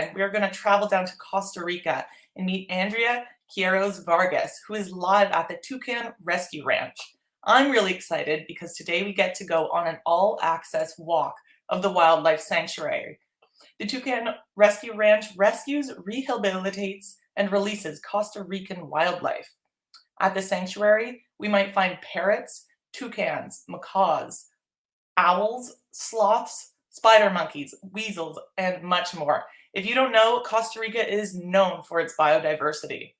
And we are going to travel down to Costa Rica and meet Andrea Quirós Vargas, who is live at the Toucan Rescue Ranch. I'm really excited because today we get to go on an all-access walk of the wildlife sanctuary. The Toucan Rescue Ranch rescues, rehabilitates, and releases Costa Rican wildlife. At the sanctuary, we might find parrots, toucans, macaws, owls, sloths, spider monkeys, weasels, and much more. If you don't know, Costa Rica is known for its biodiversity.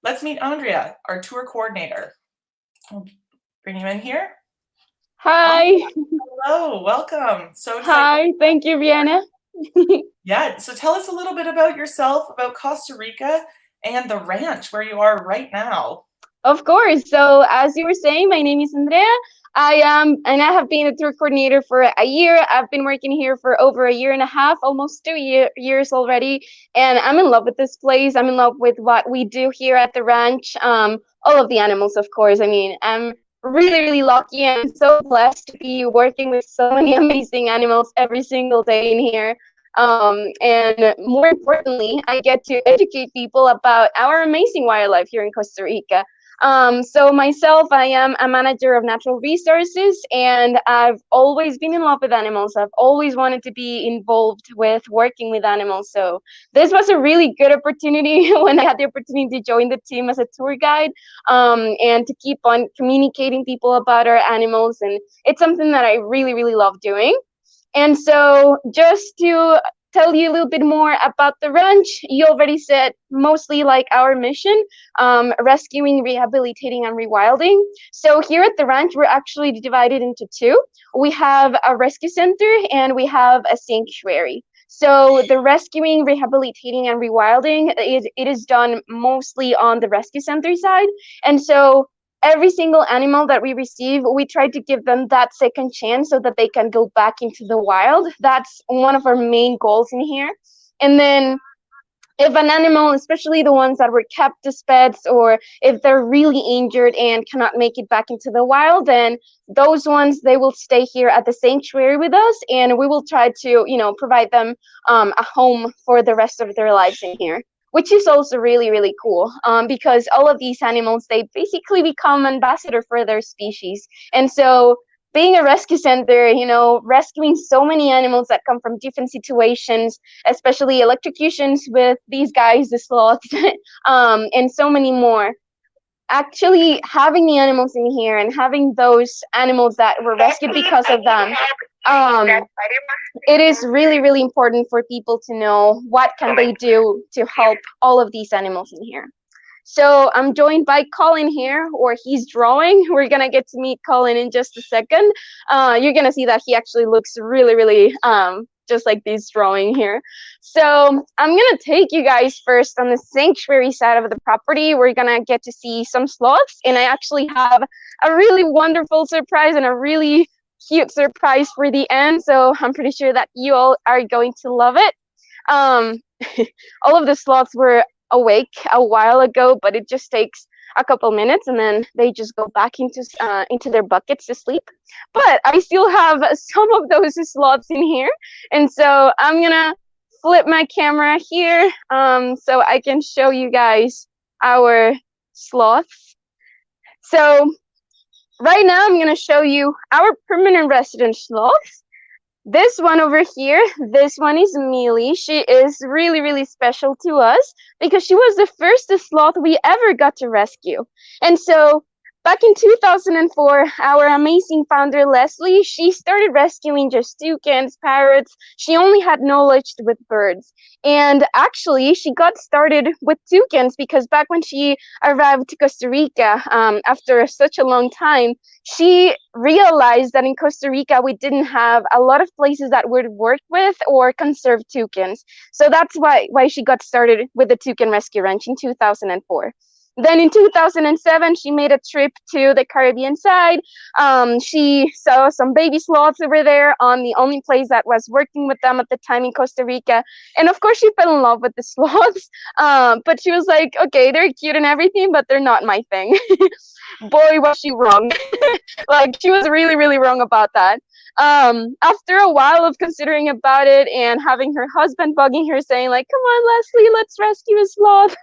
Let's meet Andrea, our tour coordinator. I'll bring you in here. Hi. Hello, welcome. So excited. Hi, thank you, Rihanna. Yeah, so tell us a little bit about yourself, about Costa Rica, and the ranch where you are right now. Of course. So as you were saying, my name is Andrea. And I have been a tour coordinator for a year. I've been working here for over a year and a half, almost 2 years already. And I'm in love with this place. I'm in love with what we do here at the ranch. All of the animals, of course. I mean, I'm really, really lucky and so blessed to be working with so many amazing animals every single day in here. And more importantly, I get to educate people about our amazing wildlife here in Costa Rica. So myself, I am a manager of natural resources, and I've always been in love with animals. I've always wanted to be involved with working with animals. So this was a really good opportunity when I had the opportunity to join the team as a tour guide, and to keep on communicating people about our animals. And it's something that I really, really love doing. And so just to tell you a little bit more about the ranch, you already said mostly like our mission, rescuing, rehabilitating, and rewilding. So here at the ranch, we're actually divided into two. We have a rescue center and we have a sanctuary. So the rescuing, rehabilitating, and rewilding, it is done mostly on the rescue center side. And so every single animal that we receive, we try to give them that second chance so that they can go back into the wild. That's one of our main goals in here. And then if an animal, especially the ones that were kept as pets, or if they're really injured and cannot make it back into the wild, then those ones, they will stay here at the sanctuary with us, and we will try to, provide them a home for the rest of their lives in here, which is also really, really cool, because all of these animals, they basically become ambassador for their species. And so being a rescue center, rescuing so many animals that come from different situations, especially electrocutions with these guys, the sloths, and so many more. Actually, having the animals in here and having those animals that were rescued because of them, it is really, really important for people to know what can they do to help all of these animals in here. So I'm joined by Colin here, or he's drawing. We're going to get to meet Colin in just a second. You're going to see that he actually looks really, really just like this drawing here. So I'm going to take you guys first on the sanctuary side of the property. We're going to get to see some sloths, and I actually have a really wonderful surprise and a really cute surprise for the end. So I'm pretty sure that you all are going to love it. All of the sloths were awake a while ago, but it just takes a couple minutes and then they just go back into their buckets to sleep. But I still have some of those sloths in here, and so I'm gonna flip my camera here so I can show you guys our sloths. So right now I'm gonna show you our permanent resident sloths. This one over here, this one is Millie. She is really, really special to us because she was the first sloth we ever got to rescue. And so back in 2004, our amazing founder, Leslie, she started rescuing just toucans, parrots. She only had knowledge with birds. And actually, she got started with toucans because back when she arrived to Costa Rica, after such a long time, she realized that in Costa Rica, we didn't have a lot of places that would work with or conserve toucans. So that's why she got started with the Toucan Rescue Ranch in 2004. Then in 2007, she made a trip to the Caribbean side. She saw some baby sloths over there on the only place that was working with them at the time in Costa Rica. And of course, she fell in love with the sloths. But she was like, okay, they're cute and everything, but they're not my thing. Boy, was she wrong. Like, she was really, really wrong about that. After a while of considering about it and having her husband bugging her, saying like, "Come on, Leslie, let's rescue a sloth,"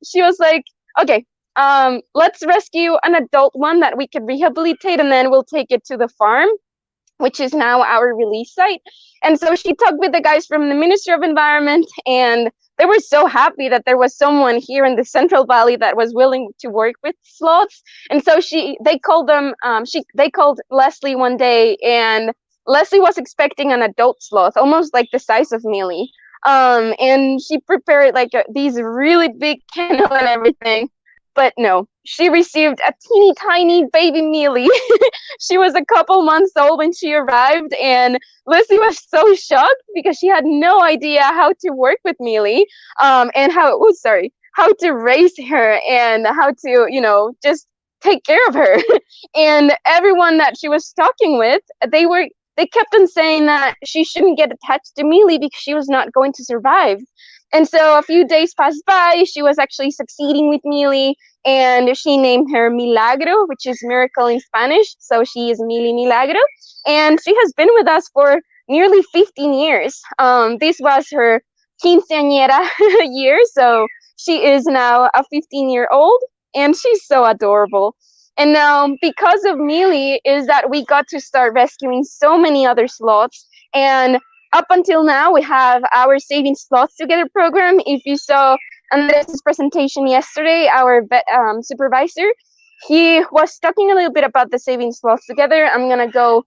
she was like, "Okay, let's rescue an adult one that we could rehabilitate, and then we'll take it to the farm, which is now our release site." And so she talked with the guys from the Ministry of Environment, and they were so happy that there was someone here in the Central Valley that was willing to work with sloths. And so they called Leslie one day, and Leslie was expecting an adult sloth, almost like the size of Millie. And she prepared like these really big kennel and everything. But no, she received a teeny tiny baby Millie. She was a couple months old when she arrived, and Lucy was so shocked because she had no idea how to work with Millie, and how to raise her and how to, just take care of her. And everyone that she was talking with, they kept on saying that she shouldn't get attached to Millie because she was not going to survive. And so a few days passed by, she was actually succeeding with Millie, and she named her Milagro, which is miracle in Spanish. So she is Millie Milagro, and she has been with us for nearly 15 years. This was her quinceañera year, so she is now a 15-year-old, and she's so adorable. And now, because of Millie, is that we got to start rescuing so many other sloths, and up until now, we have our Saving Sloths Together program. If you saw Andres' presentation yesterday, our vet, supervisor, he was talking a little bit about the Saving Sloths Together. I'm going to go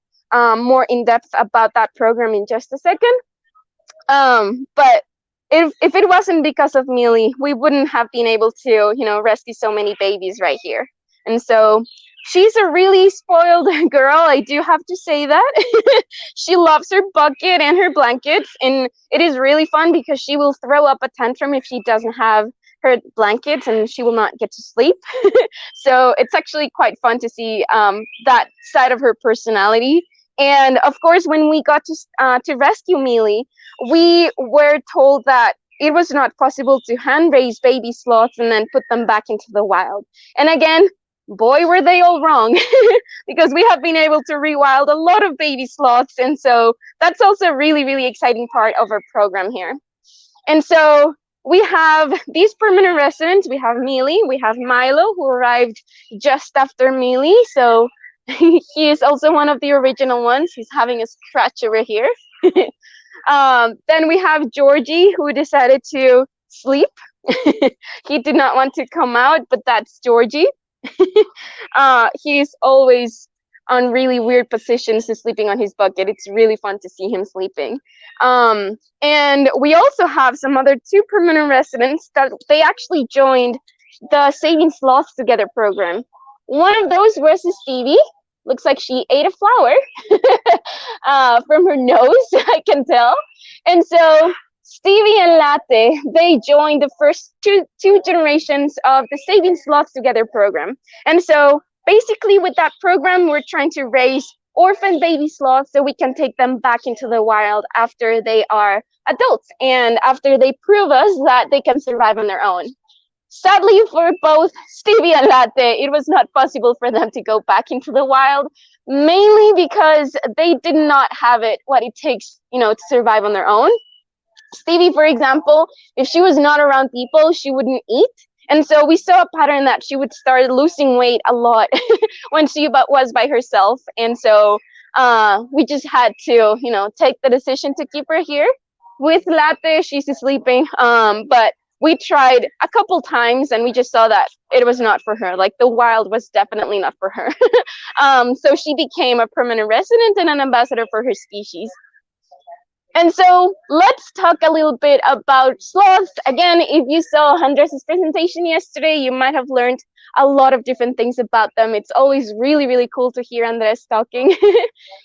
more in depth about that program in just a second. But if it wasn't because of Millie, we wouldn't have been able to, rescue so many babies right here. And so she's a really spoiled girl, I do have to say that. She loves her bucket and her blankets, and it is really fun because she will throw up a tantrum if she doesn't have her blankets, and she will not get to sleep. So it's actually quite fun to see that side of her personality. And of course, when we got to rescue Millie, we were told that it was not possible to hand raise baby sloths and then put them back into the wild. And again, boy, were they all wrong, because we have been able to rewild a lot of baby sloths. And so that's also a really, really exciting part of our program here. And so we have these permanent residents. We have Millie, we have Milo, who arrived just after Millie. So he is also one of the original ones. He's having a scratch over here. Then we have Georgie, who decided to sleep. He did not want to come out, but that's Georgie. He's always on really weird positions, sleeping on his bucket. It's really fun to see him sleeping. And we also have some other two permanent residents that they actually joined the Saving Sloths Together program. One of those was Stevie. Looks like she ate a flower from her nose, I can tell. And so Stevie and Latte, they joined the first two generations of the Saving Sloths Together program. And so basically with that program, we're trying to raise orphan baby sloths so we can take them back into the wild after they are adults and after they prove us that they can survive on their own. Sadly for both Stevie and Latte, it was not possible for them to go back into the wild, mainly because they did not have what it takes, to survive on their own. Stevie, for example, if she was not around people, she wouldn't eat. And so we saw a pattern that she would start losing weight a lot when she was by herself. And so we just had to, take the decision to keep her here. With Latte, she's sleeping, but we tried a couple times and we just saw that it was not for her. Like the wild was definitely not for her. So she became a permanent resident and an ambassador for her species. And so let's talk a little bit about sloths. Again, if you saw Andres' presentation yesterday, you might have learned a lot of different things about them. It's always really, really cool to hear Andres talking.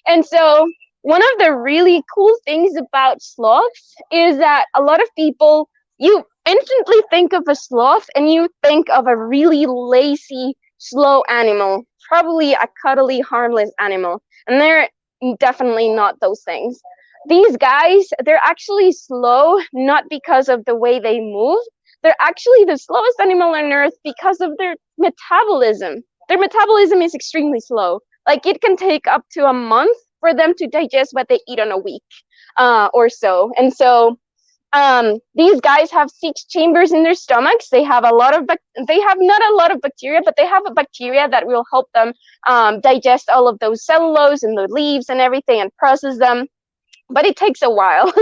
And so one of the really cool things about sloths is that a lot of people, you instantly think of a sloth and you think of a really lazy, slow animal, probably a cuddly, harmless animal. And they're definitely not those things. These guys, they're actually slow, not because of the way they move. They're actually the slowest animal on earth because of their metabolism. Their metabolism is extremely slow. Like it can take up to a month for them to digest what they eat on a week or so. And so these guys have 6 chambers in their stomachs. They have they have not a lot of bacteria, but they have a bacteria that will help them digest all of those cellulose and the leaves and everything and process them. But it takes a while.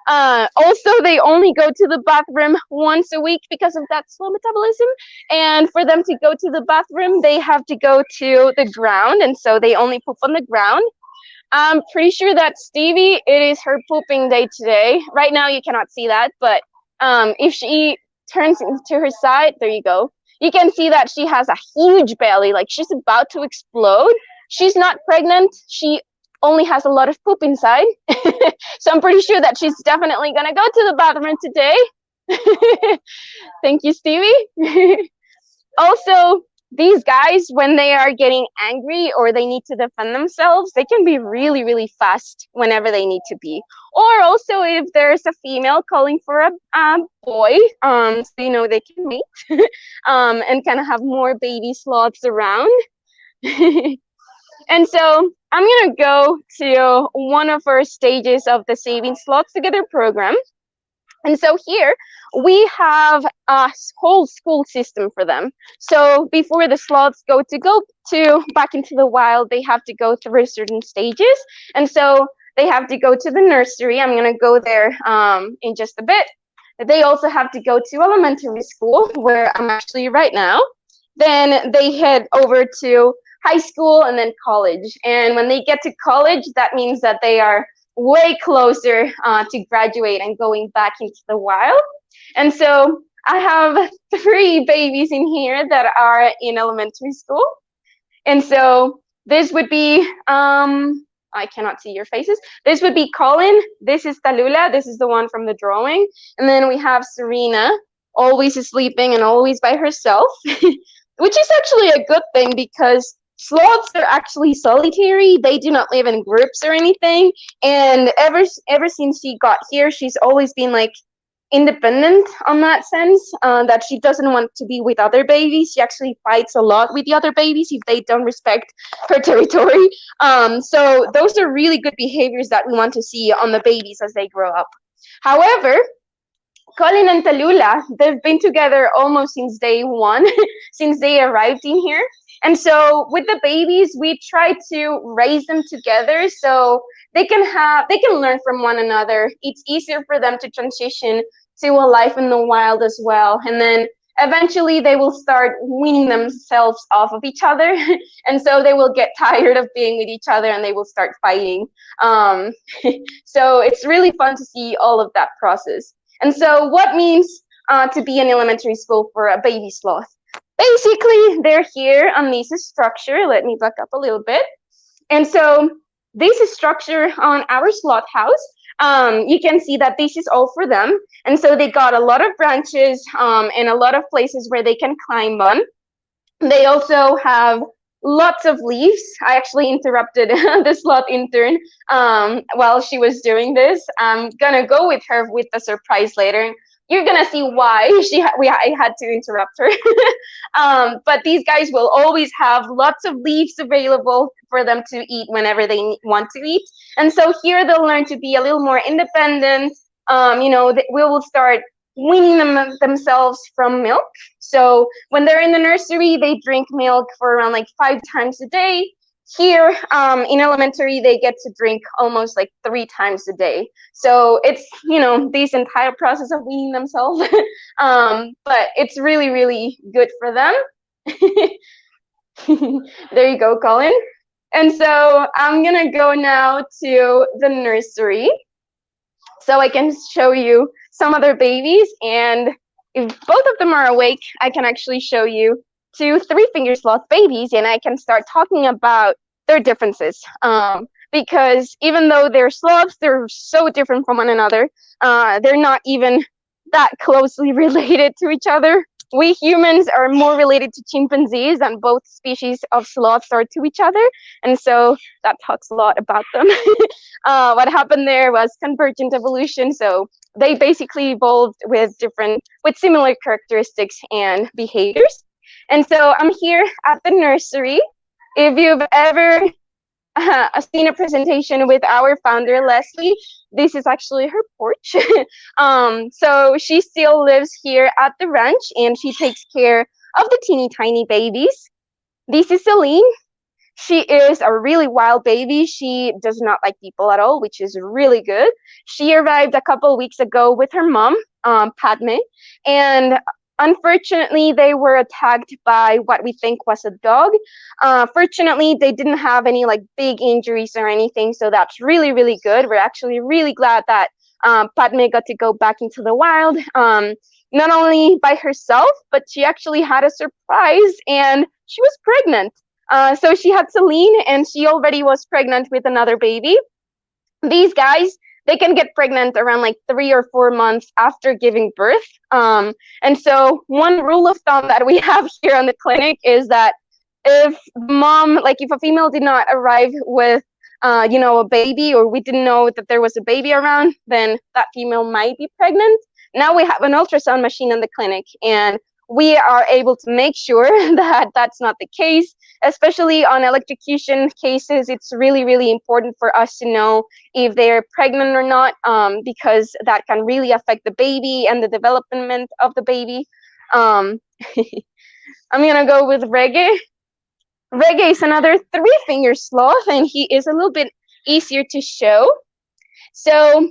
Also, they only go to the bathroom once a week because of that slow metabolism. And for them to go to the bathroom, they have to go to the ground. And so they only poop on the ground. I'm pretty sure that Stevie, it is her pooping day today. Right now, you cannot see that. But if she turns to her side, there you go. You can see that she has a huge belly, like she's about to explode. She's not pregnant. She only has a lot of poop inside. So I'm pretty sure that she's definitely going to go to the bathroom today. Thank you, Stevie. Also, these guys, when they are getting angry or they need to defend themselves, they can be really, really fast whenever they need to be. Or also if there's a female calling for a boy, so they can mate and kind of have more baby sloths around. And so I'm going to go to one of our stages of the Saving Sloths Together program. And so here we have a whole school system for them. So before the sloths go back into the wild, they have to go through certain stages. And so they have to go to the nursery. I'm going to go there in just a bit. They also have to go to elementary school, where I'm actually right now. Then they head over to high school and then college. And when they get to college, that means that they are way closer to graduate and going back into the wild. And so I have 3 babies in here that are in elementary school. And so this would be, I cannot see your faces. This would be Colin. This is Tallulah. This is the one from the drawing. And then we have Serena, always sleeping and always by herself, which is actually a good thing because sloths are actually solitary. They do not live in groups or anything. And ever since she got here, she's always been like independent on that sense, that she doesn't want to be with other babies. She actually fights a lot with the other babies if they don't respect her territory. So those are really good behaviors that we want to see on the babies as they grow up. However, Colin and Tallulah, they've been together almost since day one, since they arrived in here. And so with the babies, we try to raise them together so they can learn from one another. It's easier for them to transition to a life in the wild as well. And then eventually they will start weaning themselves off of each other. And so they will get tired of being with each other and they will start fighting. So it's really fun to see all of that process. And so what means to be in elementary school for a baby sloth? Basically, they're here on this structure. Let me back up a little bit. And so this structure on our sloth house, you can see that this is all for them. And so they got a lot of branches and a lot of places where they can climb on. They also have lots of leaves. I actually interrupted the sloth intern while she was doing this. I'm gonna go with her with the surprise later. You're gonna see why I had to interrupt her. But these guys will always have lots of leaves available for them to eat whenever they want to eat. And so here they'll learn to be a little more independent. We will start weaning themselves from milk. So when they're in the nursery, they drink milk for around like 5 times a day. Here in elementary, they get to drink almost like 3 times a day. So it's, this entire process of weaning themselves. But it's really, really good for them. There you go, Colin. And so I'm going to go now to the nursery so I can show you some other babies. And if both of them are awake, I can actually show you 2 3-finger sloth babies, and I can start talking about their differences. Because even though they're sloths, they're so different from one another. They're not even that closely related to each other. We humans are more related to chimpanzees than both species of sloths are to each other. And so that talks a lot about them. What happened there was convergent evolution. So they basically evolved with similar characteristics and behaviors. And so I'm here at the nursery. If you've ever seen a presentation with our founder, Leslie. This is actually her porch. So she still lives here at the ranch, and she takes care of the teeny tiny babies. This is Celine. She is a really wild baby. She does not like people at all, which is really good. She arrived a couple weeks ago with her mom, Padme, and unfortunately, they were attacked by what we think was a dog. Fortunately, they didn't have any like big injuries or anything, so that's really, really good. We're actually really glad that Padme got to go back into the wild. Not only by herself, but she actually had a surprise, and she was pregnant. So she had Celine, and she already was pregnant with another baby. These guys, they can get pregnant around like 3 or 4 months after giving birth. And so one rule of thumb that we have here on the clinic is that if mom, like if a female did not arrive with, a baby, or we didn't know that there was a baby around, then that female might be pregnant. Now we have an ultrasound machine in the clinic, and we are able to make sure that that's not the case. Especially on electrocution cases, it's really, really important for us to know if they're pregnant or not, because that can really affect the baby and the development of the baby. I'm gonna go with Reggae. Reggae is another three-finger sloth, and he is a little bit easier to show. So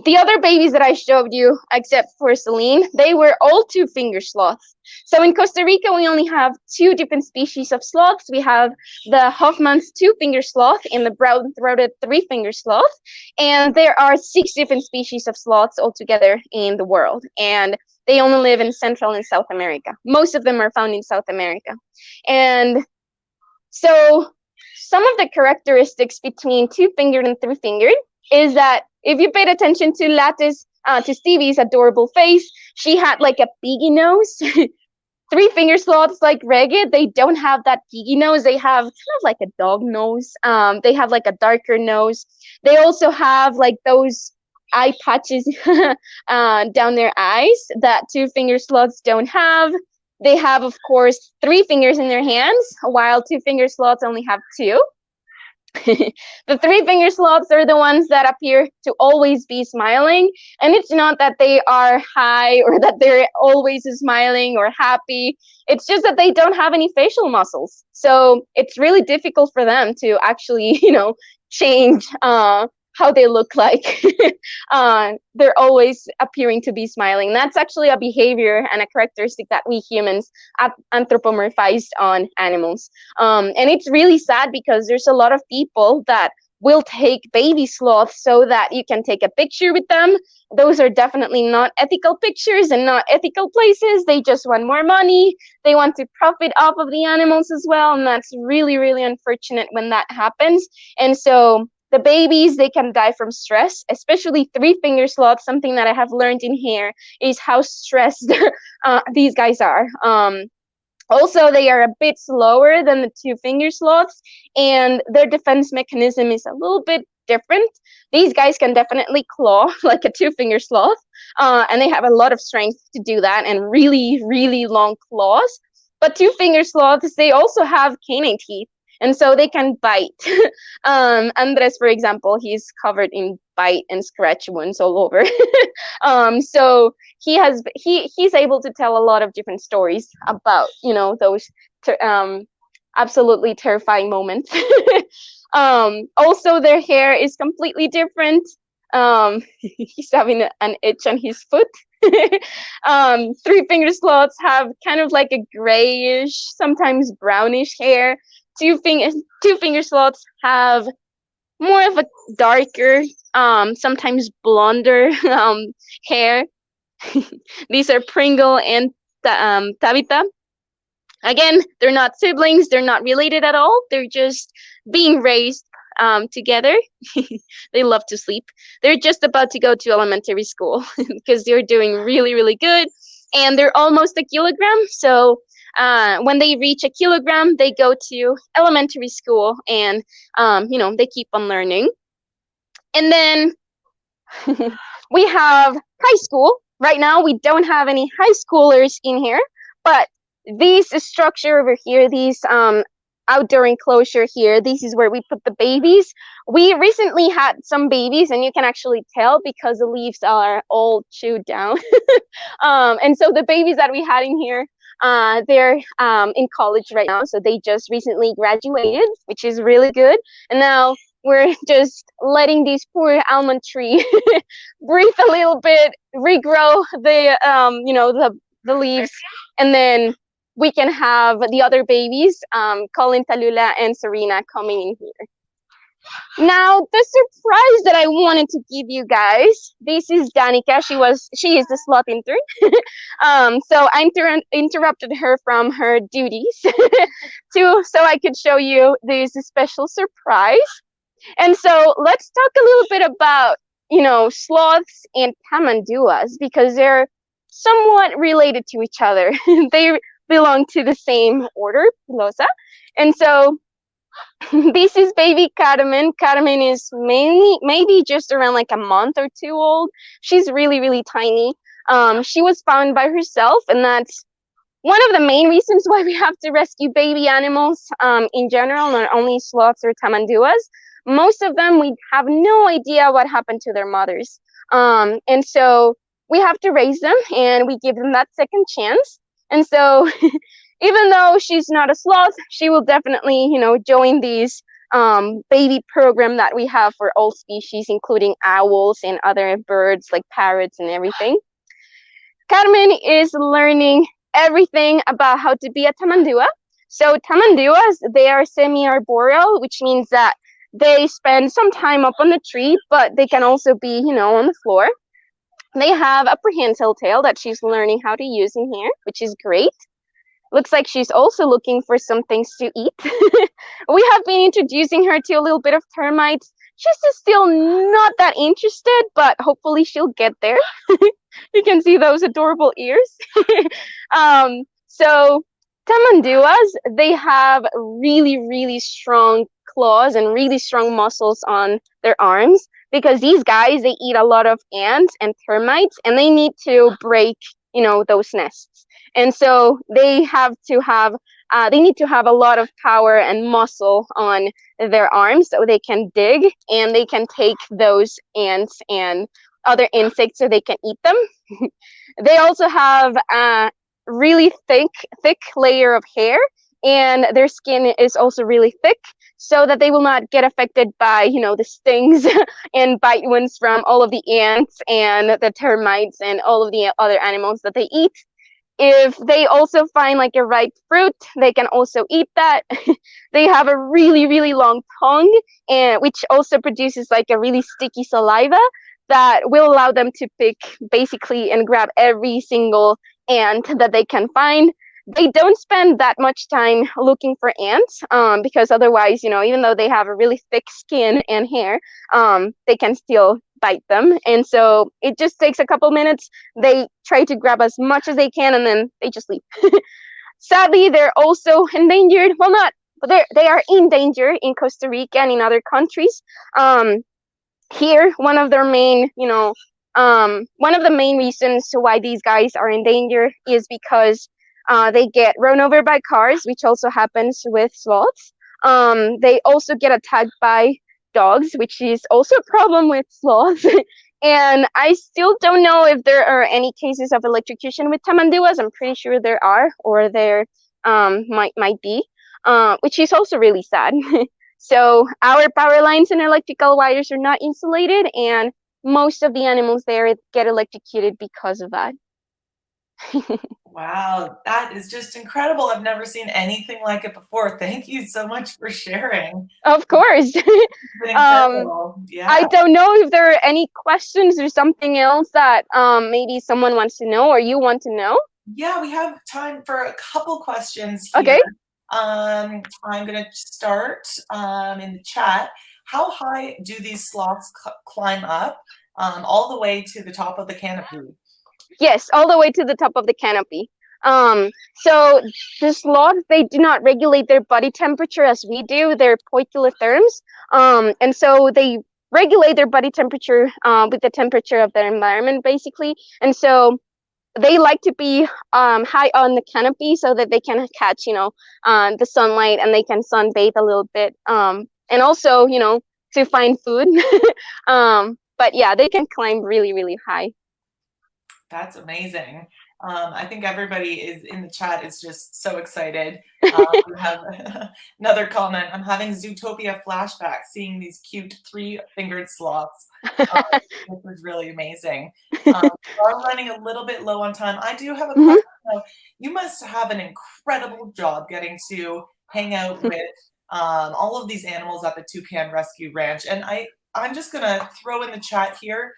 the other babies that I showed you, except for Celine, they were all two-finger sloths. So in Costa Rica, we only have two different species of sloths. We have the Hoffman's two-finger sloth and the brown-throated three-finger sloth. And there are 6 different species of sloths altogether in the world. And they only live in Central and South America. Most of them are found in South America. And so some of the characteristics between two-fingered and three-fingered is that if you paid attention to Latte's, to Stevie's adorable face, she had like a piggy nose. Three-finger sloths like Reggae, they don't have that piggy nose. They have kind of like a dog nose. They have like a darker nose. They also have like those eye patches down their eyes that two-finger sloths don't have. They have, of course, 3 fingers in their hands, while two-finger sloths only have 2. The three-finger sloths are the ones that appear to always be smiling, and it's not that they are high or that they're always smiling or happy. It's just that they don't have any facial muscles, so it's really difficult for them to actually, change how they look like. They're always appearing to be smiling. That's actually a behavior and a characteristic that we humans anthropomorphize on animals. And it's really sad because there's a lot of people that will take baby sloths so that you can take a picture with them. Those are definitely not ethical pictures and not ethical places. They just want more money. They want to profit off of the animals as well. And that's really, really unfortunate when that happens. And so the babies, they can die from stress, especially three-finger sloths. Something that I have learned in here is how stressed these guys are. Also, they are a bit slower than the two-finger sloths, and their defense mechanism is a little bit different. These guys can definitely claw like a two-finger sloth, and they have a lot of strength to do that and really, really long claws. But two-finger sloths, they also have canine teeth, and so they can bite. Andres, for example, he's covered in bite and scratch wounds all over. So he's able to tell a lot of different stories about, those absolutely terrifying moments. Also, their hair is completely different. He's having an itch on his foot. Three-finger sloths have kind of like a grayish, sometimes brownish hair. Two-finger sloths have more of a darker, sometimes blonder hair. These are Pringle and Tabitha. Again, they're not siblings. They're not related at all. They're just being raised together. They love to sleep. They're just about to go to elementary school because they're doing really, really good. And they're almost a kilogram. So when they reach a kilogram, they go to elementary school and, they keep on learning. And then we have high school. Right now, we don't have any high schoolers in here, but this structure over here, these outdoor enclosure here. This is where we put the babies. We recently had some babies, and you can actually tell because the leaves are all chewed down. And so the babies that we had in here, they're in college right now, so they just recently graduated, which is really good. And now we're just letting this poor almond tree breathe a little bit, regrow the leaves, and then we can have the other babies, Colin, Tallulah, and Serena coming in here. Now, the surprise that I wanted to give you guys, this is Danica. She is the sloth intern. So I interrupted her from her duties so I could show you this special surprise. And so let's talk a little bit about, sloths and tamanduas, because they're somewhat related to each other. They belong to the same order, Pilosa. And so this is baby Carmen. Carmen is maybe just around like a month or two old. She's really, really tiny. She was found by herself, and that's one of the main reasons why we have to rescue baby animals in general, not only sloths or tamanduas. Most of them, we have no idea what happened to their mothers. And so we have to raise them, and we give them that second chance. And so even though she's not a sloth, she will definitely, join these baby program that we have for all species, including owls and other birds like parrots and everything. Carmen is learning everything about how to be a tamandua. So tamanduas, they are semi-arboreal, which means that they spend some time up on the tree, but they can also be, on the floor. They have a prehensile tail that she's learning how to use in here, which is great. Looks like she's also looking for some things to eat. We have been introducing her to a little bit of termites. She's still not that interested, but hopefully she'll get there. You can see those adorable ears. So tamanduas, they have really, really strong claws and really strong muscles on their arms, because these guys, they eat a lot of ants and termites, and they need to break, those nests. And so they have to have, they need to have a lot of power and muscle on their arms so they can dig, and they can take those ants and other insects so they can eat them. They also have a really thick layer of hair, and their skin is also really thick, so that they will not get affected by, the stings and bite wounds from all of the ants and the termites and all of the other animals that they eat. If they also find like a ripe fruit, they can also eat that. They have a really, really long tongue, and which also produces like a really sticky saliva that will allow them to pick basically and grab every single ant that they can find. They don't spend that much time looking for ants, because otherwise, even though they have a really thick skin and hair, they can still bite them. And so it just takes a couple minutes. They try to grab as much as they can, and then they just leave. Sadly, they're also endangered. Well, they are in danger in Costa Rica and in other countries. Here, one of the main reasons why these guys are in danger is because they get run over by cars, which also happens with sloths. They also get attacked by dogs, which is also a problem with sloths. And I still don't know if there are any cases of electrocution with tamanduas. I'm pretty sure there are, or there might be, which is also really sad. So our power lines and electrical wires are not insulated, and most of the animals there get electrocuted because of that. Wow, that is just incredible. I've never seen anything like it before. Thank you so much for sharing. Of course. Yeah. I don't know if there are any questions or something else that maybe someone wants to know or you want to know. Yeah, we have time for a couple questions here. Okay. I'm going to start in the chat. How high do these sloths climb up? All the way to the top of the canopy? Yes, all the way to the top of the canopy. So the sloths, they do not regulate their body temperature as we do. They're poikilotherms. And so they regulate their body temperature with the temperature of their environment, basically. And so they like to be high on the canopy so that they can catch, the sunlight, and they can sunbathe a little bit. And also, to find food. But yeah, they can climb really, really high. That's amazing. I think everybody is in the chat is just so excited. We have another comment. I'm having Zootopia flashbacks, seeing these cute three-fingered sloths. This was really amazing. We are running a little bit low on time. I do have a question. Though. You must have an incredible job getting to hang out with all of these animals at the Toucan Rescue Ranch. And I'm just going to throw in the chat here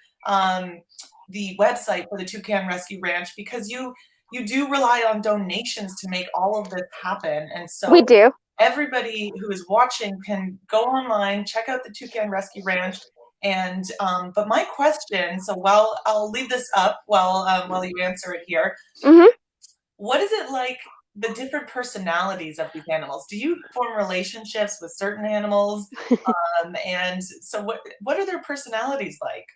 the website for the Toucan Rescue Ranch, because you do rely on donations to make all of this happen. And so We do. Everybody who is watching can go online, check out the Toucan Rescue Ranch. And but my question, so while I'll leave this up while you answer it here, what is it like, the different personalities of these animals? Do you form relationships with certain animals? And so what are their personalities like?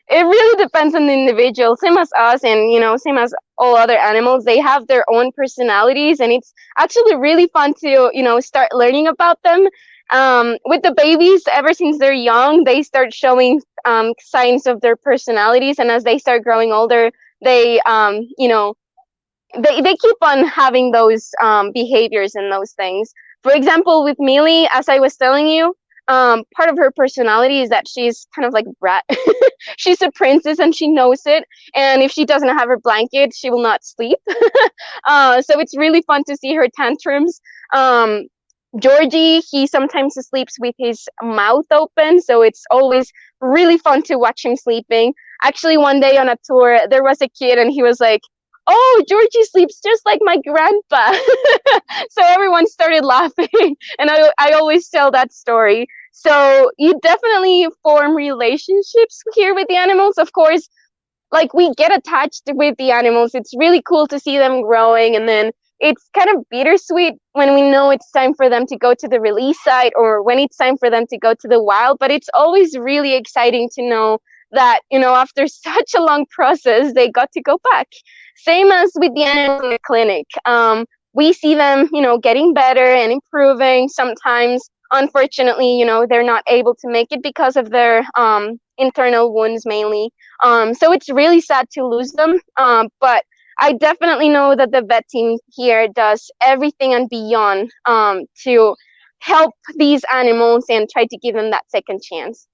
It really depends on the individual, same as us, and same as all other animals. They have their own personalities, and it's actually really fun to start learning about them. With the babies, ever since they're young, they start showing signs of their personalities, and as they start growing older, they they keep on having those behaviors and those things. For example, with Millie, as I was telling you, part of her personality is that she's kind of like a brat. She's a princess and she knows it. And if she doesn't have her blanket, she will not sleep. So it's really fun to see her tantrums. Georgie, he sometimes sleeps with his mouth open. So it's always really fun to watch him sleeping. Actually, one day on a tour, there was a kid and he was like, "Oh, Georgie sleeps just like my grandpa." So everyone started laughing, and I always tell that story. So you definitely form relationships here with the animals. Of course, like, we get attached with the animals. It's really cool to see them growing, and then it's kind of bittersweet when we know it's time for them to go to the release site or when it's time for them to go to the wild. But it's always really exciting to know that, after such a long process, they got to go back. Same as with the animals in the clinic. We see them, getting better and improving. Sometimes, unfortunately, they're not able to make it because of their internal wounds mainly. So it's really sad to lose them. But I definitely know that the vet team here does everything and beyond to help these animals and try to give them that second chance.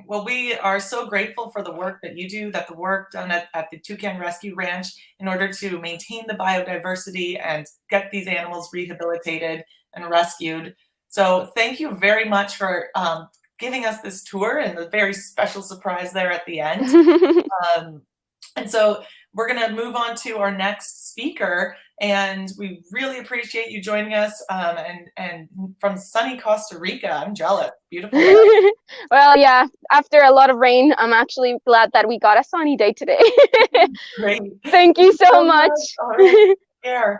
Well, we are so grateful for the work that you do, that the work done at the Toucan Rescue Ranch in order to maintain the biodiversity and get these animals rehabilitated and rescued. So thank you very much for giving us this tour and the very special surprise there at the end. And so we're going to move on to our next speaker, and we really appreciate you joining us. And from sunny Costa Rica, I'm jealous. Beautiful. Well, yeah, after a lot of rain, I'm actually glad that we got a sunny day today. Great. Thank you so much. All right. Take care.